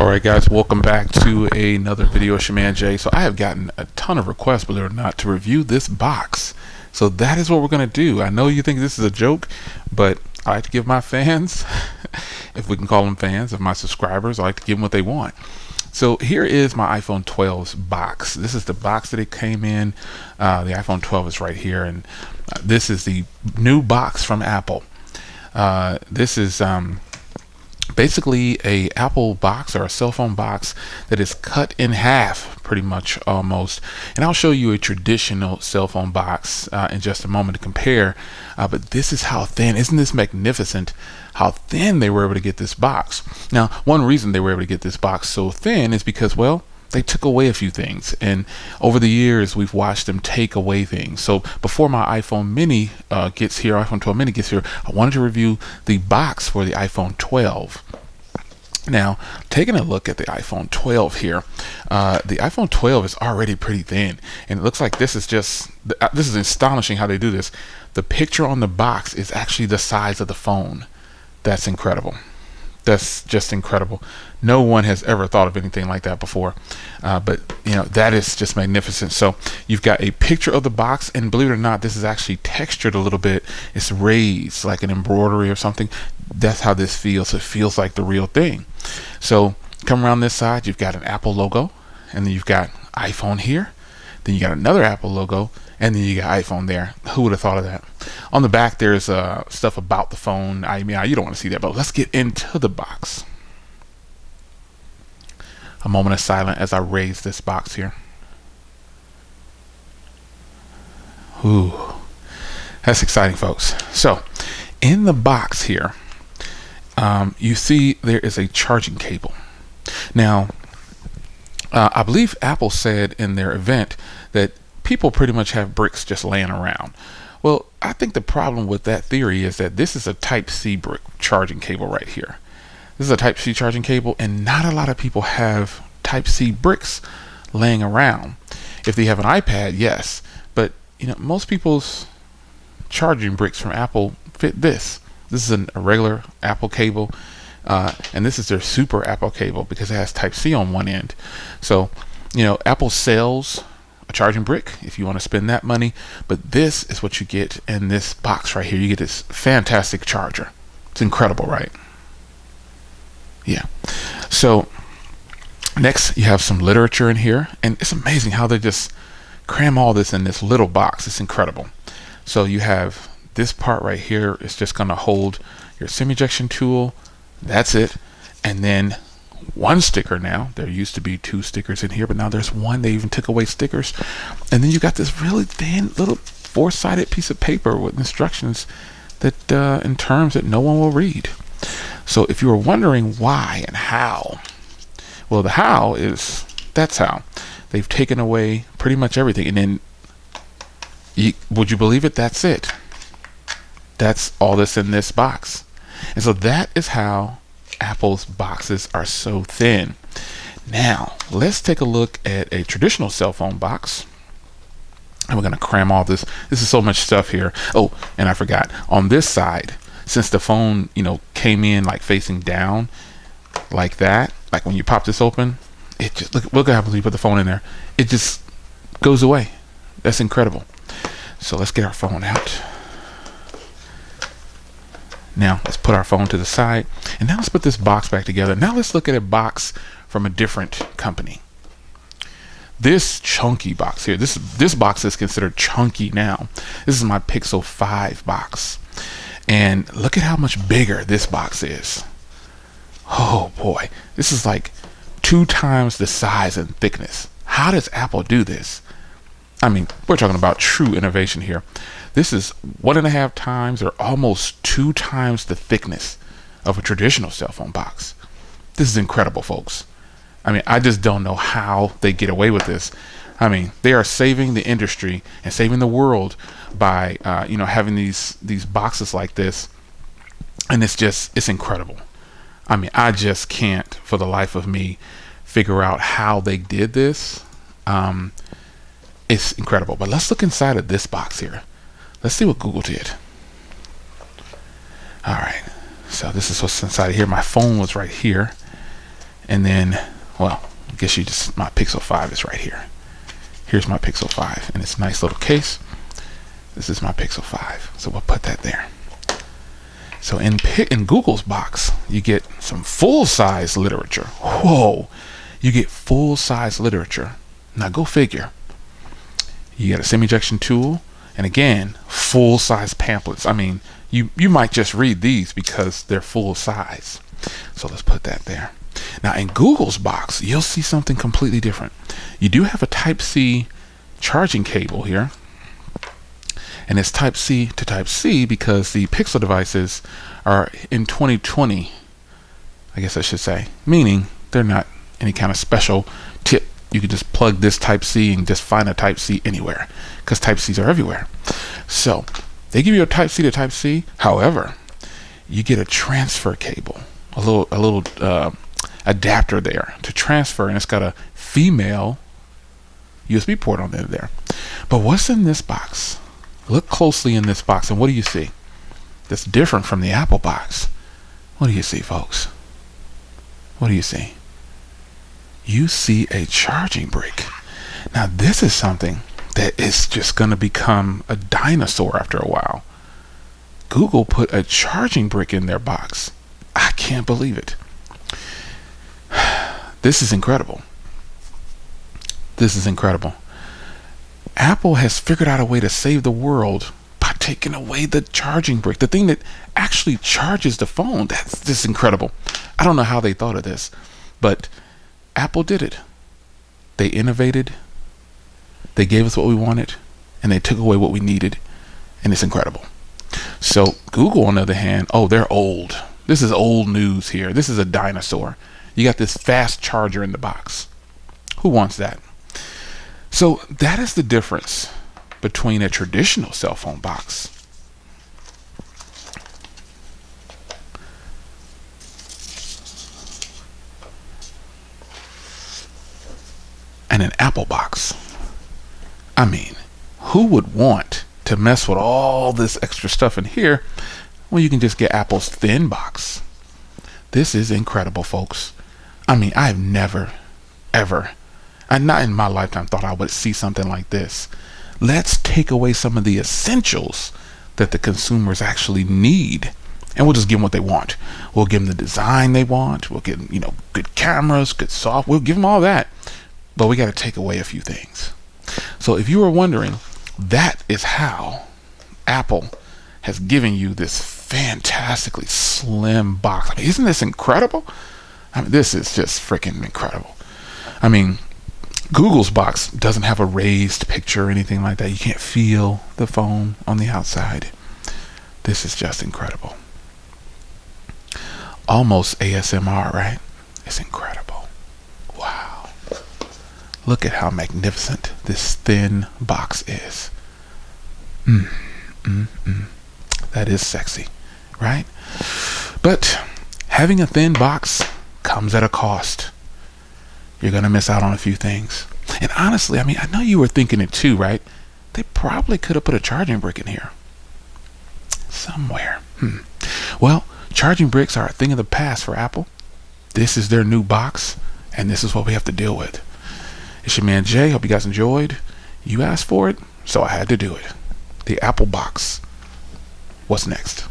Alright guys, welcome back to another video. It's your man Jay. So I have gotten a ton of requests, believe it or not, to review this box. So that is what we're going to do. I know you think this is a joke, but I like to give my fans, if we can call them fans, of my subscribers, I like to give them what they want. So here is my iPhone 12's box. This is the box that it came in. The iPhone 12 is right here, and this is the new box from Apple. This is basically a Apple box or a cell phone box that is cut in half, pretty much, almost. And I'll show you a traditional cell phone box in just a moment to compare, but this is how thin. Isn't this magnificent how thin they were able to get this box? Now, one reason they were able to get this box so thin is because, well, they took away a few things, and over the years we've watched them take away things. So before my iPhone mini gets here, iPhone 12 mini gets here, I wanted to review the box for the iPhone 12. Now, taking a look at the iPhone 12 here, the iPhone 12 is already pretty thin, and it looks like this is just, this is astonishing how they do this. The picture on the box is actually the size of the phone. That's incredible. That's just incredible. No one has ever thought of anything like that before, but you know, that is just magnificent. So you've got a picture of the box, and believe it or not, this is actually textured a little bit. It's raised like an embroidery or something. That's how this feels. It feels like the real thing. So come around this side, you've got an Apple logo, and then you've got iPhone here, then you got another Apple logo, and then you got iPhone there. Who would have thought of that? On the back, there's stuff about the phone. I mean, you don't want to see that, but let's get into the box. A moment of silence as I raise this box here. Ooh, that's exciting, folks. So, in the box here, you see there is a charging cable. Now, I believe Apple said in their event that people pretty much have bricks just laying around. Well, I think the problem with that theory is that this is a Type-C brick charging cable right here. This is a Type-C charging cable, and not a lot of people have Type-C bricks laying around. If they have an iPad, yes, but you know, most people's charging bricks from Apple fit this. This is a regular Apple cable, and this is their super Apple cable because it has Type-C on one end. So, you know, Apple sells a charging brick if you want to spend that money, but this is what you get in this box right here. You get this fantastic charger. It's incredible, right? Yeah. So next you have some literature in here, and it's amazing how they just cram all this in this little box. It's incredible. So you have this part right here is just going to hold your SIM ejection tool. That's it. And then one sticker. Now there used to be two stickers in here, but now there's one. They even took away stickers. And then you got this really thin little four-sided piece of paper with instructions that in terms that no one will read. So if you were wondering why and how, well, the how is, that's how they've taken away pretty much everything. And then would you believe it? That's it. That's all that's in this box. And so that is how Apple's boxes are so thin. Now let's take a look at a traditional cell phone box, and we're going to cram all this. This is so much stuff here. Oh, and I forgot, on this side, since the phone, you know, came in like facing down like that, like when you pop this open, it just look what happens when you put the phone in there. It just goes away. That's incredible. So let's get our phone out. Now let's put our phone to the side, and now let's put this box back together. Now let's look at a box from a different company. This chunky box here, this box is considered chunky now. This is my Pixel 5 box, and look at how much bigger this box is. Oh boy, this is like 2 times the size and thickness. How does Apple do this? I mean, we're talking about true innovation here. This is 1.5 times or almost 2 times the thickness of a traditional cell phone box. This is incredible, folks. I mean, I just don't know how they get away with this. I mean, they are saving the industry and saving the world by, you know, having these boxes like this, and it's incredible. I mean, I just can't, for the life of me, figure out how they did this. It's incredible. But let's look inside of this box here. Let's see what Google did. All right, so this is what's inside of here. My phone was right here, And then, well, I guess my Pixel 5 is right here. Here's my Pixel 5 in its nice little case. This is my Pixel 5, so we'll put that there. So in Google's box, you get some full-size literature. Whoa, you get full-size literature. Now go figure. You get a semi-ejection tool, and again, full-size pamphlets. I mean, you might just read these because they're full-size. So let's put that there. Now in Google's box, you'll see something completely different. You do have a Type-C charging cable here. And it's Type-C to Type-C because the Pixel devices are in 2020, I guess I should say, meaning they're not any kind of special tip. You can just plug this Type-C and just find a Type-C anywhere because Type-Cs are everywhere. So they give you a Type-C to Type-C. However, you get a transfer cable, a little adapter there to transfer, and it's got a female USB port on there. But what's in this box? Look closely in this box, and what do you see? That's different from the Apple box. What do you see, folks? What do you see? You see a charging brick. Now, this is something that is just going to become a dinosaur after a while. Google put a charging brick in their box. I can't believe it. This is incredible. This is incredible. Apple has figured out a way to save the world by taking away the charging brick, the thing that actually charges the phone. That's just incredible. I don't know how they thought of this, but Apple did it. They innovated, they gave us what we wanted, and they took away what we needed, and it's incredible. So Google, on the other hand, oh, they're old. This is old news here. This is a dinosaur. You got this fast charger in the box. Who wants that? So that is the difference between a traditional cell phone box and an Apple box. I mean, who would want to mess with all this extra stuff in here when you can just get Apple's thin box? This is incredible, folks. I mean, I've never, ever, and not in my lifetime, thought I would see something like this. Let's take away some of the essentials that the consumers actually need, and we'll just give them what they want. We'll give them the design they want. We'll give them, good cameras, good software. We'll give them all that, but we got to take away a few things. So if you were wondering, that is how Apple has given you this fantastically slim box. I mean, isn't this incredible? I mean, this is just freaking incredible. I mean, Google's box doesn't have a raised picture or anything like that. You can't feel the phone on the outside. This is just incredible. Almost ASMR, right? It's incredible. Wow. Look at how magnificent this thin box is. That is sexy, right? But having a thin box comes at a cost. You're going to miss out on a few things. And honestly, I mean, I know you were thinking it too, right? They probably could have put a charging brick in here somewhere. Well, charging bricks are a thing of the past for Apple. This is their new box, and this is what we have to deal with. It's your man Jay. Hope you guys enjoyed. You asked for it, so I had to do it. The Apple box. What's next?